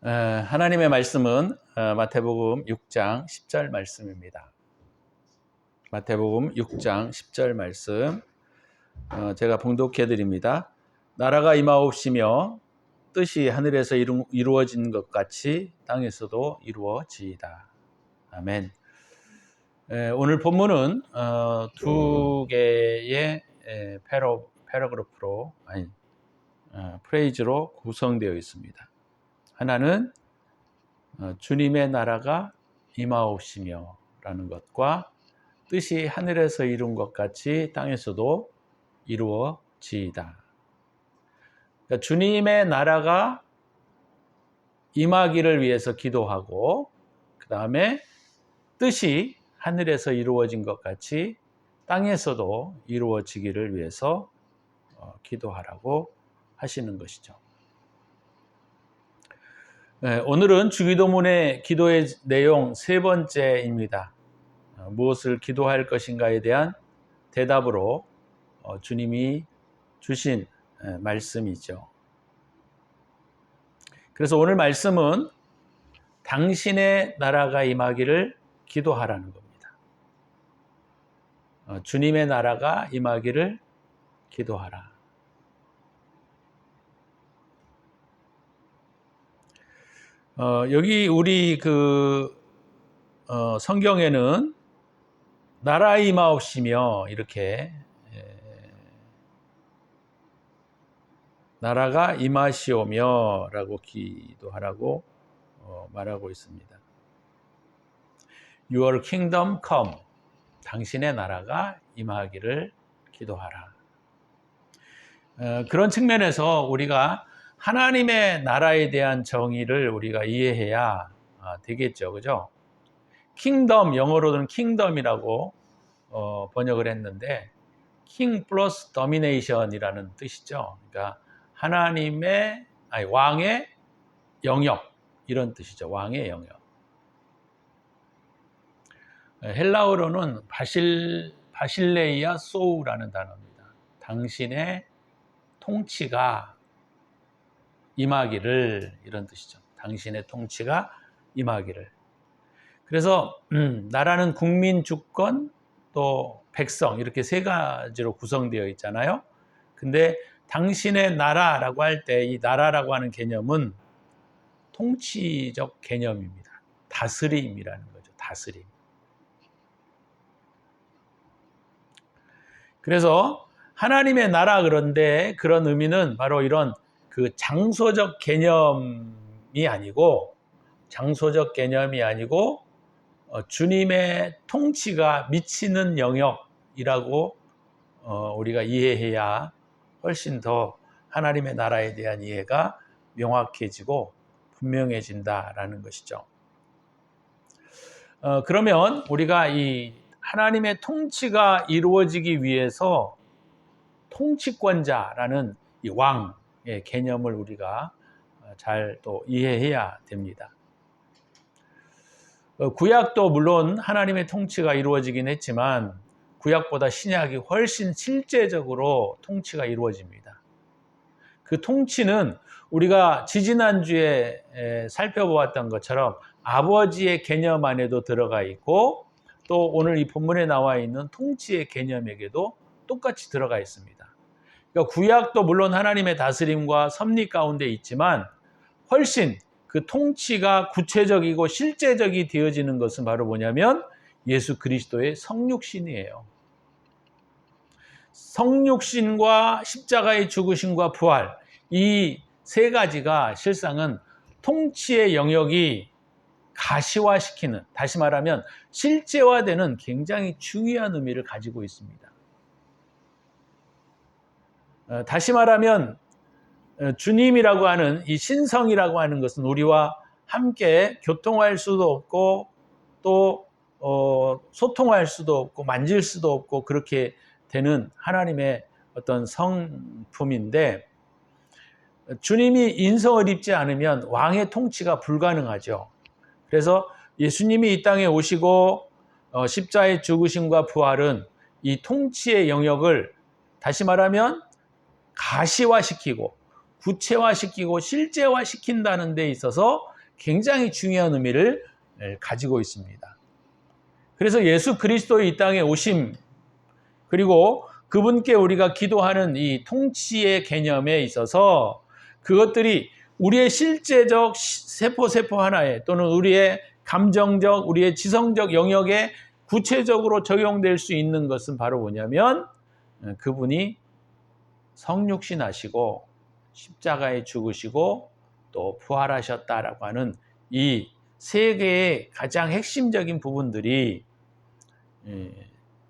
하나님의 말씀은 마태복음 6장 10절 말씀입니다. 마태복음 6장 10절 말씀 제가 봉독해 드립니다. 나라가 임하옵시며 뜻이 하늘에서 이루어진 것 같이 땅에서도 이루어지이다. 아멘. 오늘 본문은 두 개의 패러그래프로 프레이즈로 구성되어 있습니다. 하나는 주님의 나라가 임하옵시며 라는 것과 뜻이 하늘에서 이룬 것 같이 땅에서도 이루어지이다. 그러니까 주님의 나라가 임하기를 위해서 기도하고 그 다음에 뜻이 하늘에서 이루어진 것 같이 땅에서도 이루어지기를 위해서 기도하라고 하시는 것이죠. 오늘은 주기도문의 기도의 내용 세 번째입니다. 무엇을 기도할 것인가에 대한 대답으로 주님이 주신 말씀이죠. 그래서 오늘 말씀은 당신의 나라가 임하기를 기도하라는 겁니다. 주님의 나라가 임하기를 기도하라. 여기 우리 성경에는 나라 임하옵시며 이렇게 나라가 임하시오며 라고 기도하라고 말하고 있습니다. Your kingdom come. 당신의 나라가 임하기를 기도하라. 그런 측면에서 우리가 하나님의 나라에 대한 정의를 우리가 이해해야 되겠죠. 그죠? 킹덤, 영어로는 킹덤이라고 번역을 했는데 king 플러스 도미네이션이라는 뜻이죠. 그러니까 왕의 영역 이런 뜻이죠. 왕의 영역. 헬라어로는 바실레이아 소우라는 단어입니다. 당신의 통치가 임하기를 이런 뜻이죠. 당신의 통치가 임하기를. 그래서 나라는 국민, 주권, 또 백성 이렇게 세 가지로 구성되어 있잖아요. 근데 당신의 나라라고 할 때 이 나라라고 하는 개념은 통치적 개념입니다. 다스림이라는 거죠. 다스림. 그래서 하나님의 나라 그런데 그런 의미는 바로 이런 장소적 개념이 아니고 주님의 통치가 미치는 영역이라고 우리가 이해해야 훨씬 더 하나님의 나라에 대한 이해가 명확해지고 분명해진다라는 것이죠. 그러면 우리가 이 하나님의 통치가 이루어지기 위해서 통치권자라는 이 왕의 개념을 우리가 잘 또 이해해야 됩니다. 구약도 물론 하나님의 통치가 이루어지긴 했지만 구약보다 신약이 훨씬 실제적으로 통치가 이루어집니다. 그 통치는 우리가 지지난주에 살펴보았던 것처럼 아버지의 개념 안에도 들어가 있고 또 오늘 이 본문에 나와 있는 통치의 개념에게도 똑같이 들어가 있습니다. 그러니까 구약도 물론 하나님의 다스림과 섭리 가운데 있지만 훨씬 그 통치가 구체적이고 실제적이 되어지는 것은 바로 뭐냐면 예수 그리스도의 성육신이에요. 성육신과 십자가의 죽으심과 부활 이 세 가지가 실상은 통치의 영역이 가시화시키는, 다시 말하면 실제화되는 굉장히 중요한 의미를 가지고 있습니다. 다시 말하면 주님이라고 하는 이 신성이라고 하는 것은 우리와 함께 교통할 수도 없고 또 소통할 수도 없고 만질 수도 없고 그렇게 되는 하나님의 어떤 성품인데 주님이 인성을 입지 않으면 왕의 통치가 불가능하죠. 그래서 예수님이 이 땅에 오시고 십자가의 죽으심과 부활은 이 통치의 영역을 다시 말하면 가시화시키고 구체화시키고 실제화시킨다는 데 있어서 굉장히 중요한 의미를 가지고 있습니다. 그래서 예수 그리스도의 이 땅에 오심, 그리고 그분께 우리가 기도하는 이 통치의 개념에 있어서 그것들이 우리의 실제적 세포 하나에 또는 우리의 감정적, 우리의 지성적 영역에 구체적으로 적용될 수 있는 것은 바로 뭐냐면 그분이 성육신 하시고 십자가에 죽으시고 또 부활하셨다라고 하는 이 세 개의 가장 핵심적인 부분들이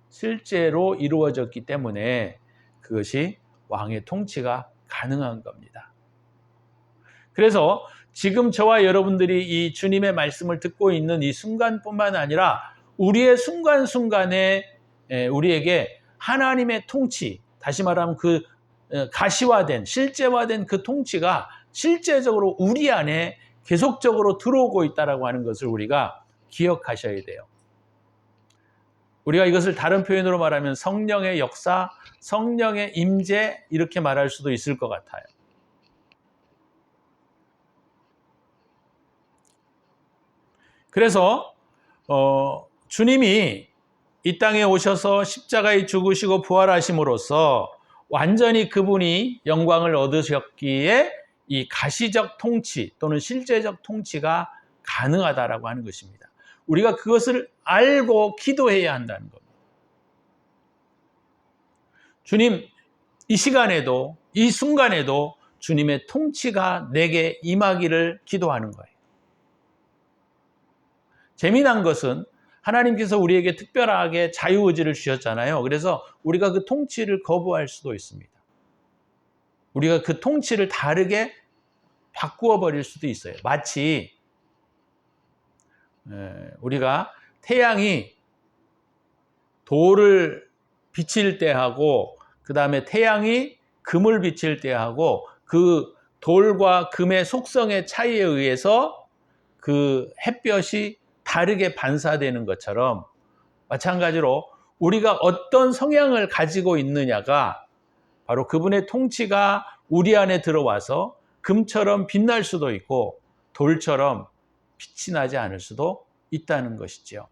실제로 이루어졌기 때문에 그것이 왕의 통치가 가능한 겁니다. 그래서 지금 저와 여러분들이 이 주님의 말씀을 듣고 있는 이 순간뿐만 아니라 우리의 순간순간에 우리에게 하나님의 통치, 다시 말하면 그 가시화된, 실제화된 그 통치가 실제적으로 우리 안에 계속적으로 들어오고 있다고 하는 것을 우리가 기억하셔야 돼요. 우리가 이것을 다른 표현으로 말하면 성령의 역사, 성령의 임재 이렇게 말할 수도 있을 것 같아요. 그래서 주님이 이 땅에 오셔서 십자가에 죽으시고 부활하심으로써 완전히 그분이 영광을 얻으셨기에 이 가시적 통치 또는 실제적 통치가 가능하다라고 하는 것입니다. 우리가 그것을 알고 기도해야 한다는 겁니다. 주님, 이 시간에도 이 순간에도 주님의 통치가 내게 임하기를 기도하는 거예요. 재미난 것은 하나님께서 우리에게 특별하게 자유의지를 주셨잖아요. 그래서 우리가 그 통치를 거부할 수도 있습니다. 우리가 그 통치를 다르게 바꾸어 버릴 수도 있어요. 마치 우리가 태양이 돌을 비칠 때하고 그 다음에 태양이 금을 비칠 때하고 그 돌과 금의 속성의 차이에 의해서 그 햇볕이 다르게 반사되는 것처럼 마찬가지로 우리가 어떤 성향을 가지고 있느냐가 바로 그분의 통치가 우리 안에 들어와서 금처럼 빛날 수도 있고 돌처럼 빛이 나지 않을 수도 있다는 것이죠.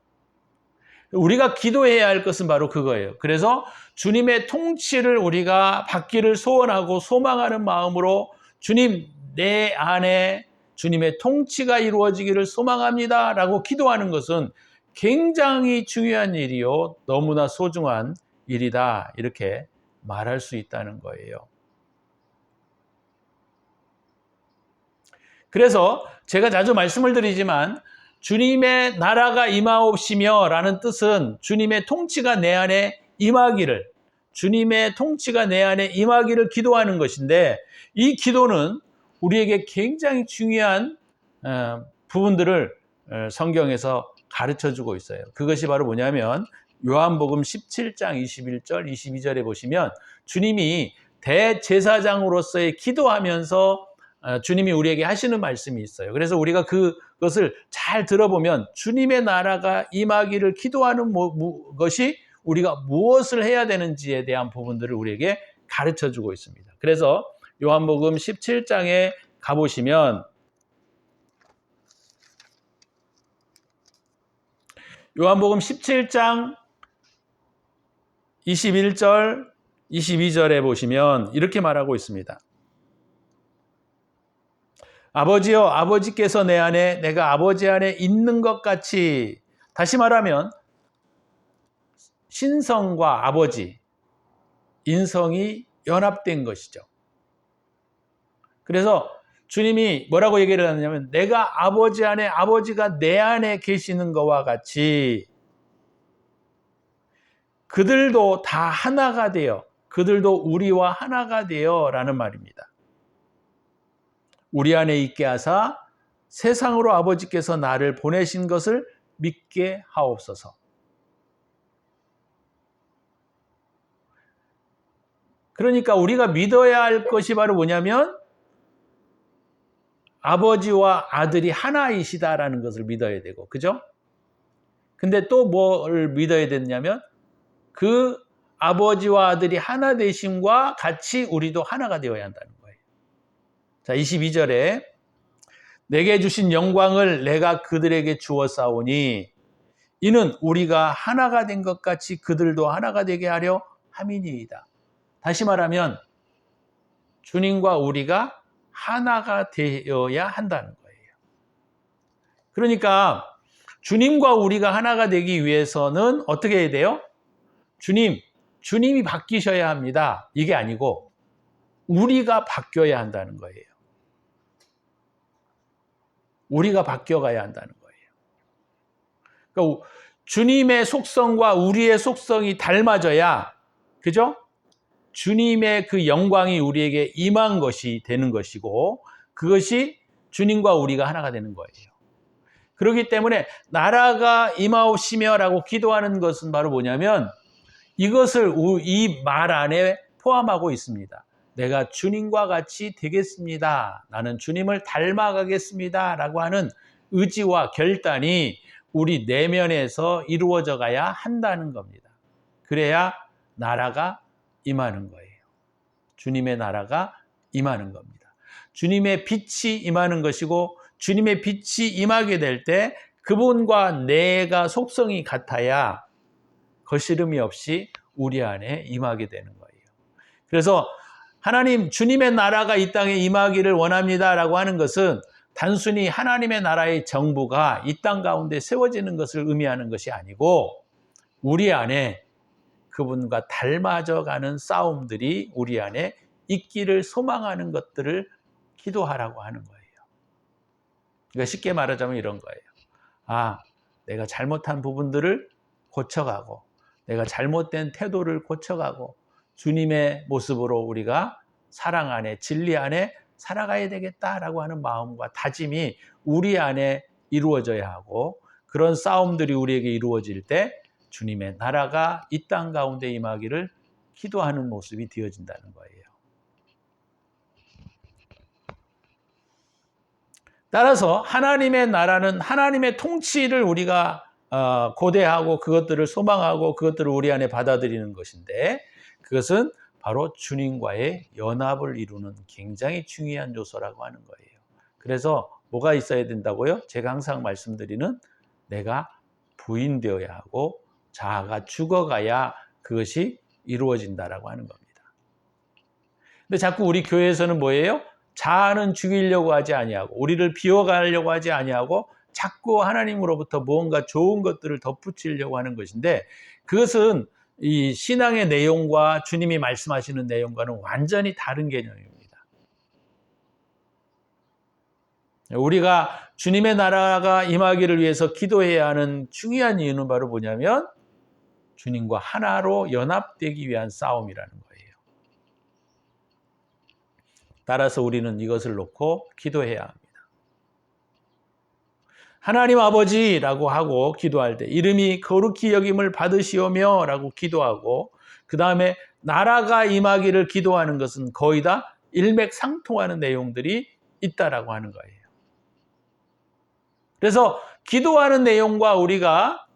우리가 기도해야 할 것은 바로 그거예요. 그래서 주님의 통치를 우리가 받기를 소원하고 소망하는 마음으로 주님, 내 안에 주님의 통치가 이루어지기를 소망합니다 라고 기도하는 것은 굉장히 중요한 일이요, 너무나 소중한 일이다, 이렇게 말할 수 있다는 거예요. 그래서 제가 자주 말씀을 드리지만 주님의 나라가 임하옵시며 라는 뜻은 주님의 통치가 내 안에 임하기를, 주님의 통치가 내 안에 임하기를 기도하는 것인데, 이 기도는 우리에게 굉장히 중요한 부분들을 성경에서 가르쳐주고 있어요. 그것이 바로 뭐냐면 요한복음 17장 21절 22절에 보시면 주님이 대제사장으로서의 기도하면서 주님이 우리에게 하시는 말씀이 있어요. 그래서 우리가 그것을 잘 들어보면 주님의 나라가 임하기를 기도하는 것이 우리가 무엇을 해야 되는지에 대한 부분들을 우리에게 가르쳐주고 있습니다. 그래서 요한복음 17장에 가보시면 요한복음 17장 21절 22절에 보시면 이렇게 말하고 있습니다. 아버지여, 아버지께서 내 안에 내가 아버지 안에 있는 것 같이, 다시 말하면 신성과 아버지, 인성이 연합된 것이죠. 그래서 주님이 뭐라고 얘기를 하느냐면 내가 아버지 안에, 아버지가 내 안에 계시는 것과 같이 그들도 다 하나가 되어, 그들도 우리와 하나가 되어 라는 말입니다. 우리 안에 있게 하사 세상으로 아버지께서 나를 보내신 것을 믿게 하옵소서. 그러니까 우리가 믿어야 할 것이 바로 뭐냐면 아버지와 아들이 하나이시다라는 것을 믿어야 되고, 그죠? 근데 또 뭘 믿어야 되냐면 그 아버지와 아들이 하나 되심과 같이 우리도 하나가 되어야 한다는 거예요. 자, 22절에 내게 주신 영광을 내가 그들에게 주었사오니 이는 우리가 하나가 된 것 같이 그들도 하나가 되게 하려 함이니이다. 다시 말하면 주님과 우리가 하나가 되어야 한다는 거예요. 그러니까 주님과 우리가 하나가 되기 위해서는 어떻게 해야 돼요? 주님이 바뀌셔야 합니다. 이게 아니고 우리가 바뀌어야 한다는 거예요. 우리가 바뀌어가야 한다는 거예요. 그러니까 주님의 속성과 우리의 속성이 닮아져야, 그죠? 주님의 그 영광이 우리에게 임한 것이 되는 것이고, 그것이 주님과 우리가 하나가 되는 거예요. 그렇기 때문에 나라가 임하옵시며라고 기도하는 것은 바로 뭐냐면 이것을 이 말 안에 포함하고 있습니다. 내가 주님과 같이 되겠습니다. 나는 주님을 닮아가겠습니다. 라고 하는 의지와 결단이 우리 내면에서 이루어져 가야 한다는 겁니다. 그래야 나라가 임하는 거예요. 주님의 나라가 임하는 겁니다. 주님의 빛이 임하는 것이고 주님의 빛이 임하게 될 때 그분과 내가 속성이 같아야 거스름이 없이 우리 안에 임하게 되는 거예요. 그래서 하나님, 주님의 나라가 이 땅에 임하기를 원합니다라고 하는 것은 단순히 하나님의 나라의 정부가 이 땅 가운데 세워지는 것을 의미하는 것이 아니고 우리 안에 그분과 닮아져가는 싸움들이 우리 안에 있기를 소망하는 것들을 기도하라고 하는 거예요. 그러니까 쉽게 말하자면 이런 거예요. 내가 잘못한 부분들을 고쳐가고 내가 잘못된 태도를 고쳐가고 주님의 모습으로 우리가 사랑 안에 진리 안에 살아가야 되겠다라고 하는 마음과 다짐이 우리 안에 이루어져야 하고 그런 싸움들이 우리에게 이루어질 때 주님의 나라가 이 땅 가운데 임하기를 기도하는 모습이 되어진다는 거예요. 따라서 하나님의 나라는 하나님의 통치를 우리가 고대하고 그것들을 소망하고 그것들을 우리 안에 받아들이는 것인데 그것은 바로 주님과의 연합을 이루는 굉장히 중요한 요소라고 하는 거예요. 그래서 뭐가 있어야 된다고요? 제가 항상 말씀드리는 내가 부인되어야 하고 자아가 죽어가야 그것이 이루어진다라고 하는 겁니다. 근데 자꾸 우리 교회에서는 뭐예요? 자아는 죽이려고 하지 아니하고 우리를 비워가려고 하지 아니하고 자꾸 하나님으로부터 무언가 좋은 것들을 덧붙이려고 하는 것인데 그것은 이 신앙의 내용과 주님이 말씀하시는 내용과는 완전히 다른 개념입니다. 우리가 주님의 나라가 임하기를 위해서 기도해야 하는 중요한 이유는 바로 뭐냐면 주님과 하나로 연합되기 위한 싸움이라는 거예요. 따라서 우리는 이것을 놓고 기도해야 합니다. 하나님 아버지라고 하고 기도할 때 이름이 거룩히 여김을 받으시오며 라고 기도하고 그 다음에 나라가 임하기를 기도하는 것은 거의 다 일맥상통하는 내용들이 있다라고 하는 거예요. 그래서 기도하는 내용과 우리가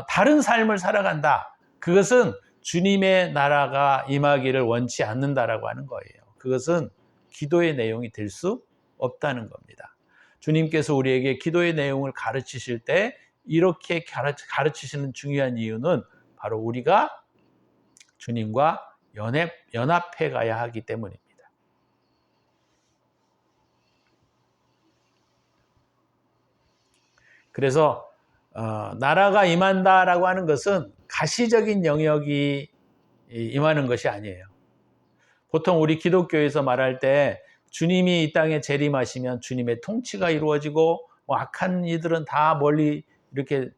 다른 삶을 살아간다. 그것은 주님의 나라가 임하기를 원치 않는다라고 하는 거예요. 그것은 기도의 내용이 될 수 없다는 겁니다. 주님께서 우리에게 기도의 내용을 가르치실 때 이렇게 가르치시는 중요한 이유는 바로 우리가 주님과 연합해 가야 하기 때문입니다. 그래서 나라가 임한다라고 하는 것은 가시적인 영역이 임하는 것이 아니에요. 보통 우리 기독교에서 말할 때 주님이 이 땅에 재림하시면 주님의 통치가 이루어지고 악한 이들은 다 멀리 이렇게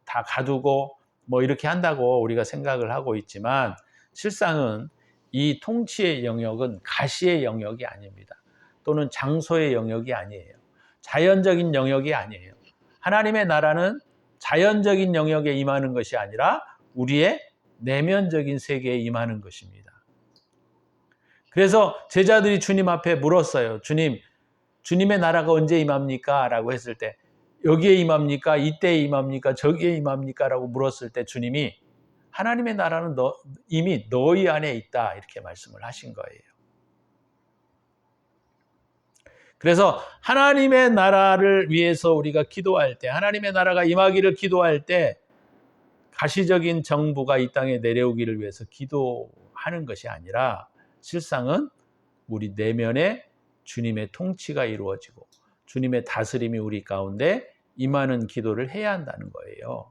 다 가두고 이렇게 한다고 우리가 생각을 하고 있지만 실상은 이 통치의 영역은 가시의 영역이 아닙니다. 또는 장소의 영역이 아니에요. 자연적인 영역이 아니에요. 하나님의 나라는 자연적인 영역에 임하는 것이 아니라 우리의 내면적인 세계에 임하는 것입니다. 그래서 제자들이 주님 앞에 물었어요. 주님의 나라가 언제 임합니까? 라고 했을 때 여기에 임합니까? 이때에 임합니까? 저기에 임합니까? 라고 물었을 때 주님이 하나님의 나라는 이미 너희 안에 있다 이렇게 말씀을 하신 거예요. 그래서 하나님의 나라를 위해서 우리가 기도할 때, 하나님의 나라가 임하기를 기도할 때 가시적인 정부가 이 땅에 내려오기를 위해서 기도하는 것이 아니라 실상은 우리 내면에 주님의 통치가 이루어지고 주님의 다스림이 우리 가운데 임하는 기도를 해야 한다는 거예요.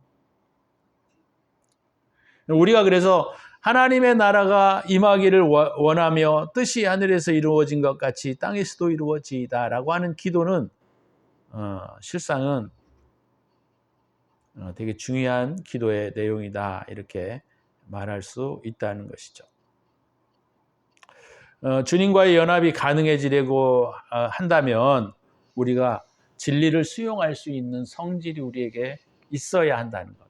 우리가 그래서 하나님의 나라가 임하기를 원하며 뜻이 하늘에서 이루어진 것 같이 땅에서도 이루어지이다라고 하는 기도는 실상은 되게 중요한 기도의 내용이다, 이렇게 말할 수 있다는 것이죠. 주님과의 연합이 가능해지려고 한다면 우리가 진리를 수용할 수 있는 성질이 우리에게 있어야 한다는 겁니다.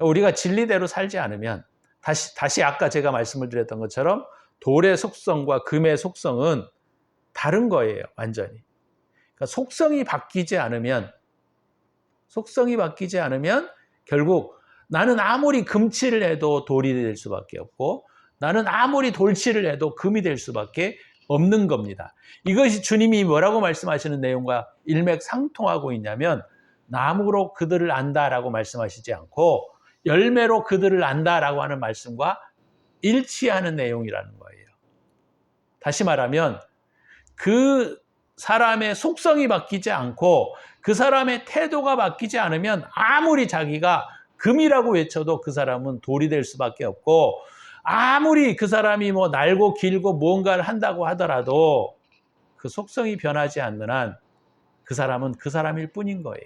우리가 진리대로 살지 않으면 다시 아까 제가 말씀을 드렸던 것처럼 돌의 속성과 금의 속성은 다른 거예요, 완전히. 그러니까 속성이 바뀌지 않으면 결국 나는 아무리 금칠을 해도 돌이 될 수밖에 없고 나는 아무리 돌칠을 해도 금이 될 수밖에 없는 겁니다. 이것이 주님이 뭐라고 말씀하시는 내용과 일맥상통하고 있냐면 나무로 그들을 안다라고 말씀하시지 않고 열매로 그들을 안다라고 하는 말씀과 일치하는 내용이라는 거예요. 다시 말하면 그 사람의 속성이 바뀌지 않고 그 사람의 태도가 바뀌지 않으면 아무리 자기가 금이라고 외쳐도 그 사람은 돌이 될 수밖에 없고 아무리 그 사람이 뭐 날고 길고 무언가를 한다고 하더라도 그 속성이 변하지 않는 한 그 사람은 그 사람일 뿐인 거예요.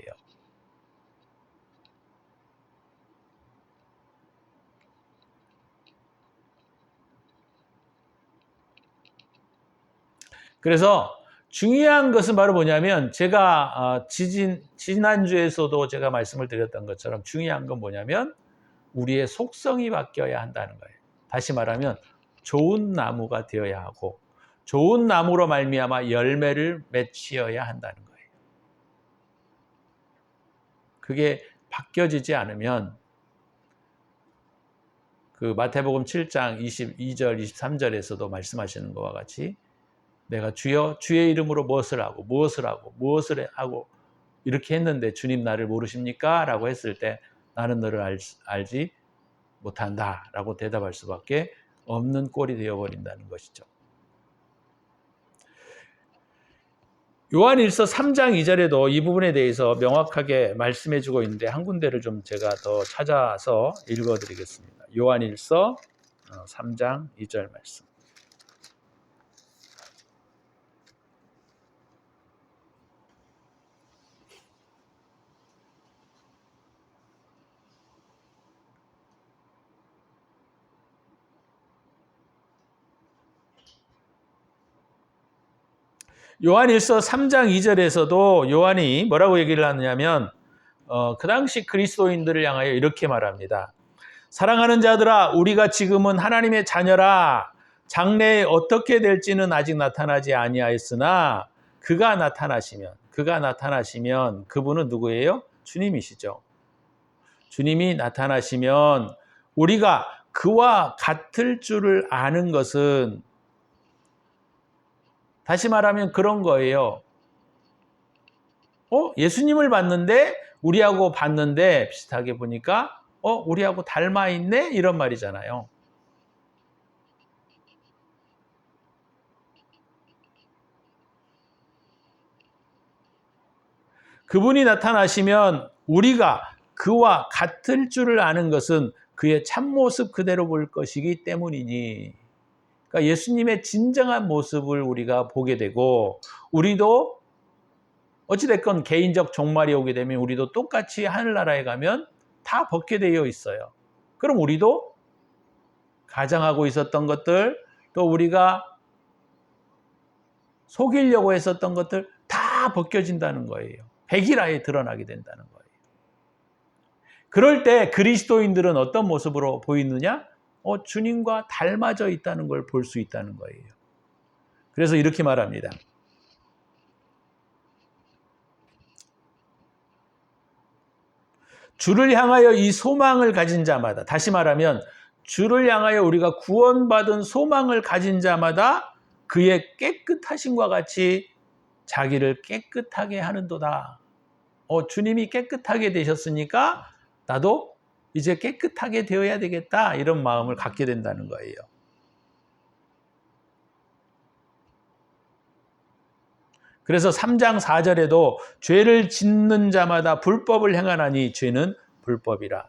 그래서 중요한 것은 바로 뭐냐면 제가 지난주에서도 제가 말씀을 드렸던 것처럼 중요한 건 뭐냐면 우리의 속성이 바뀌어야 한다는 거예요. 다시 말하면 좋은 나무가 되어야 하고 좋은 나무로 말미암아 열매를 맺어야 한다는 거예요. 그게 바뀌어지지 않으면 그 마태복음 7장 22절 23절에서도 말씀하시는 것과 같이 내가 주여 주의 이름으로 무엇을 하고 이렇게 했는데 주님 나를 모르십니까? 라고 했을 때 나는 너를 알지 못한다 라고 대답할 수밖에 없는 꼴이 되어버린다는 것이죠. 요한일서 3장 2절에도 이 부분에 대해서 명확하게 말씀해 주고 있는데 한 군데를 좀 제가 더 찾아서 읽어드리겠습니다. 요한일서 3장 2절 말씀. 요한일서 3장 2절에서도 요한이 뭐라고 얘기를 하느냐면 그 당시 그리스도인들을 향하여 이렇게 말합니다. 사랑하는 자들아 우리가 지금은 하나님의 자녀라. 장래에 어떻게 될지는 아직 나타나지 아니하였으나 그가 나타나시면 그분은 누구예요? 주님이시죠. 주님이 나타나시면 우리가 그와 같을 줄을 아는 것은 다시 말하면 그런 거예요. 예수님을 우리하고 봤는데 비슷하게 보니까 우리하고 닮아 있네? 이런 말이잖아요. 그분이 나타나시면 우리가 그와 같을 줄을 아는 것은 그의 참모습 그대로 볼 것이기 때문이니. 그러니까 예수님의 진정한 모습을 우리가 보게 되고 우리도 어찌됐건 개인적 종말이 오게 되면 우리도 똑같이 하늘나라에 가면 다 벗게 되어 있어요. 그럼 우리도 가장하고 있었던 것들 또 우리가 속이려고 했었던 것들 다 벗겨진다는 거예요. 백일하에 드러나게 된다는 거예요. 그럴 때 그리스도인들은 어떤 모습으로 보이느냐? 주님과 닮아져 있다는 걸 볼 수 있다는 거예요. 그래서 이렇게 말합니다. 주를 향하여 이 소망을 가진 자마다, 다시 말하면 주를 향하여 우리가 구원받은 소망을 가진 자마다 그의 깨끗하심과 같이 자기를 깨끗하게 하는도다. 주님이 깨끗하게 되셨으니까 나도 이제 깨끗하게 되어야 되겠다. 이런 마음을 갖게 된다는 거예요. 그래서 3장 4절에도 죄를 짓는 자마다 불법을 행하나니 죄는 불법이라.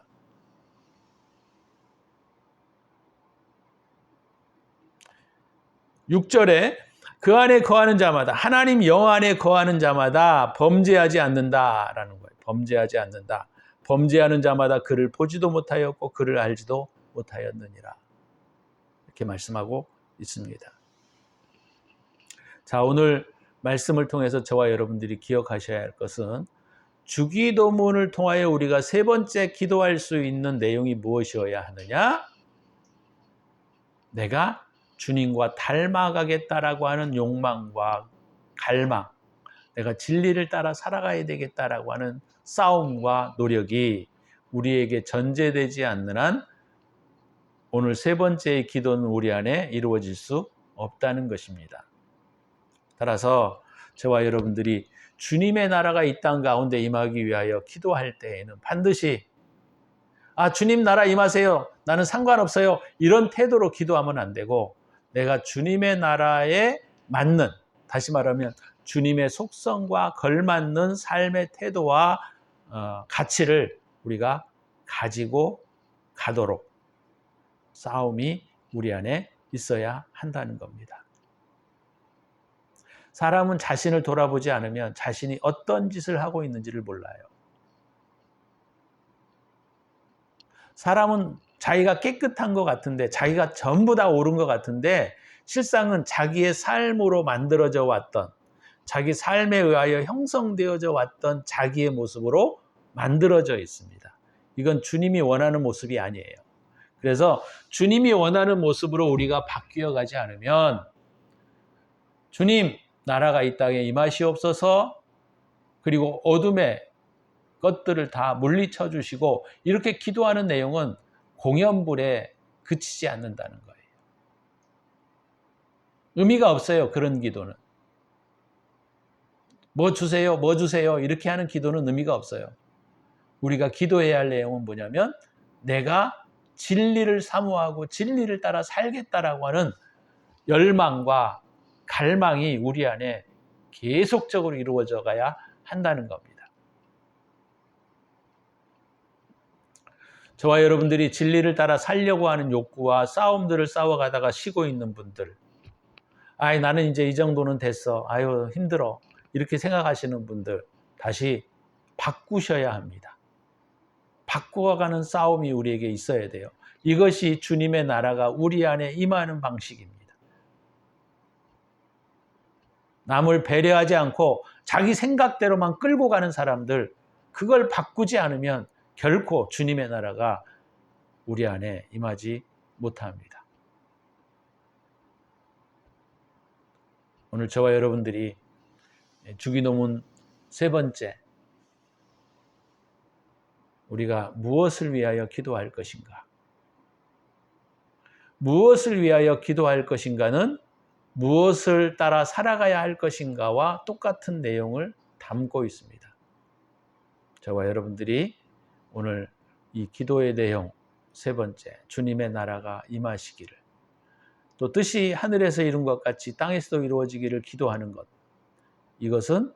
6절에 그 안에 거하는 자마다, 하나님 영 안에 거하는 자마다 범죄하지 않는다라는 거예요. 범죄하지 않는다. 범죄하는 자마다 그를 보지도 못하였고 그를 알지도 못하였느니라. 이렇게 말씀하고 있습니다. 자, 오늘 말씀을 통해서 저와 여러분들이 기억하셔야 할 것은 주기도문을 통하여 우리가 세 번째 기도할 수 있는 내용이 무엇이어야 하느냐? 내가 주님과 닮아가겠다라고 하는 욕망과 갈망, 내가 진리를 따라 살아가야 되겠다라고 하는 싸움과 노력이 우리에게 전제되지 않는 한 오늘 세 번째의 기도는 우리 안에 이루어질 수 없다는 것입니다. 따라서 저와 여러분들이 주님의 나라가 이 땅 가운데 임하기 위하여 기도할 때에는 반드시 주님 나라 임하세요. 나는 상관없어요. 이런 태도로 기도하면 안 되고 내가 주님의 나라에 맞는, 다시 말하면 주님의 속성과 걸맞는 삶의 태도와 가치를 우리가 가지고 가도록 싸움이 우리 안에 있어야 한다는 겁니다. 사람은 자신을 돌아보지 않으면 자신이 어떤 짓을 하고 있는지를 몰라요. 사람은 자기가 깨끗한 것 같은데, 자기가 전부 다 옳은 것 같은데 실상은 자기의 삶으로 만들어져 왔던, 자기 삶에 의하여 형성되어져 왔던 자기의 모습으로 만들어져 있습니다. 이건 주님이 원하는 모습이 아니에요. 그래서 주님이 원하는 모습으로 우리가 바뀌어 가지 않으면 주님 나라가 이 땅에 임하시옵소서, 그리고 어둠의 것들을 다 물리쳐 주시고, 이렇게 기도하는 내용은 공연불에 그치지 않는다는 거예요. 의미가 없어요. 그런 기도는. 뭐 주세요, 뭐 주세요 이렇게 하는 기도는 의미가 없어요. 우리가 기도해야 할 내용은 뭐냐면 내가 진리를 사모하고 진리를 따라 살겠다라고 하는 열망과 갈망이 우리 안에 계속적으로 이루어져 가야 한다는 겁니다. 저와 여러분들이 진리를 따라 살려고 하는 욕구와 싸움들을 싸워가다가 쉬고 있는 분들, 나는 이제 이 정도는 됐어, 힘들어, 이렇게 생각하시는 분들 다시 바꾸셔야 합니다. 바꾸어가는 싸움이 우리에게 있어야 돼요. 이것이 주님의 나라가 우리 안에 임하는 방식입니다. 남을 배려하지 않고 자기 생각대로만 끌고 가는 사람들, 그걸 바꾸지 않으면 결코 주님의 나라가 우리 안에 임하지 못합니다. 오늘 저와 여러분들이 주기도문 세 번째, 우리가 무엇을 위하여 기도할 것인가? 무엇을 위하여 기도할 것인가는 무엇을 따라 살아가야 할 것인가와 똑같은 내용을 담고 있습니다. 저와 여러분들이 오늘 이 기도의 내용 세 번째, 주님의 나라가 임하시기를, 또 뜻이 하늘에서 이룬 것 같이 땅에서도 이루어지기를 기도하는 것, 이것은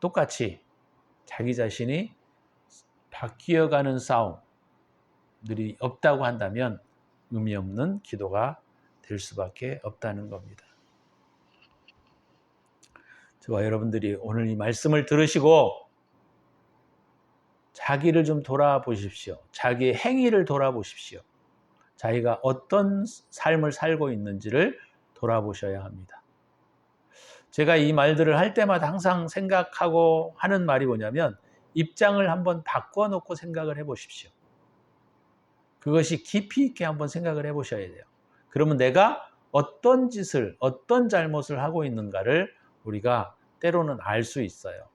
똑같이 자기 자신이 바뀌어가는 싸움들이 없다고 한다면 의미 없는 기도가 될 수밖에 없다는 겁니다. 저와 여러분들이 오늘 이 말씀을 들으시고 자기를 좀 돌아보십시오. 자기의 행위를 돌아보십시오. 자기가 어떤 삶을 살고 있는지를 돌아보셔야 합니다. 제가 이 말들을 할 때마다 항상 생각하고 하는 말이 뭐냐면 입장을 한번 바꿔놓고 생각을 해보십시오. 그것이 깊이 있게 한번 생각을 해보셔야 돼요. 그러면 내가 어떤 짓을, 어떤 잘못을 하고 있는가를 우리가 때로는 알 수 있어요.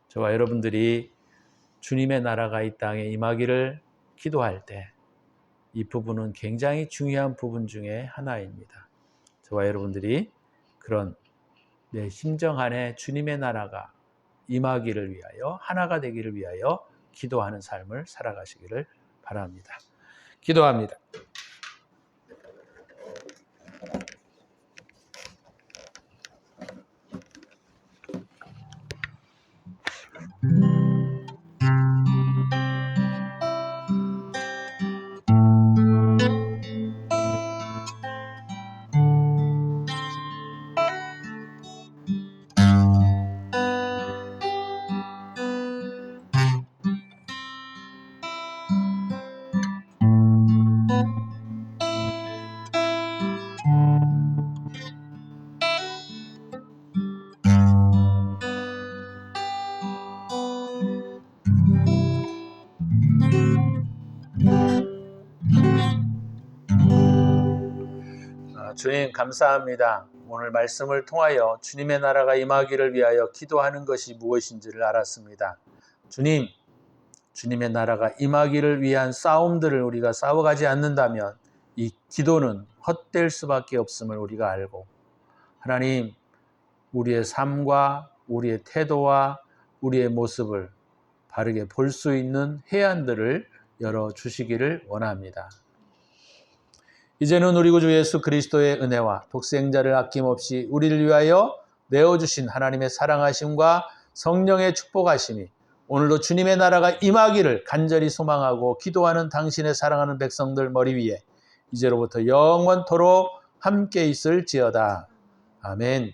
저와 여러분들이 주님의 나라가 이 땅에 임하기를 기도할 때 이 부분은 굉장히 중요한 부분 중에 하나입니다. 저와 여러분들이 그런 내 심정 안에 주님의 나라가 임하기를 위하여, 하나가 되기를 위하여 기도하는 삶을 살아가시기를 바랍니다. 기도합니다. 주님 감사합니다. 오늘 말씀을 통하여 주님의 나라가 임하기를 위하여 기도하는 것이 무엇인지를 알았습니다. 주님, 주님의 나라가 임하기를 위한 싸움들을 우리가 싸워가지 않는다면 이 기도는 헛될 수밖에 없음을 우리가 알고, 하나님, 우리의 삶과 우리의 태도와 우리의 모습을 바르게 볼 수 있는 해안들을 열어주시기를 원합니다. 이제는 우리 구주 예수 그리스도의 은혜와 독생자를 아낌없이 우리를 위하여 내어주신 하나님의 사랑하심과 성령의 축복하심이 오늘도 주님의 나라가 임하기를 간절히 소망하고 기도하는 당신의 사랑하는 백성들 머리 위에 이제로부터 영원토록 함께 있을지어다. 아멘.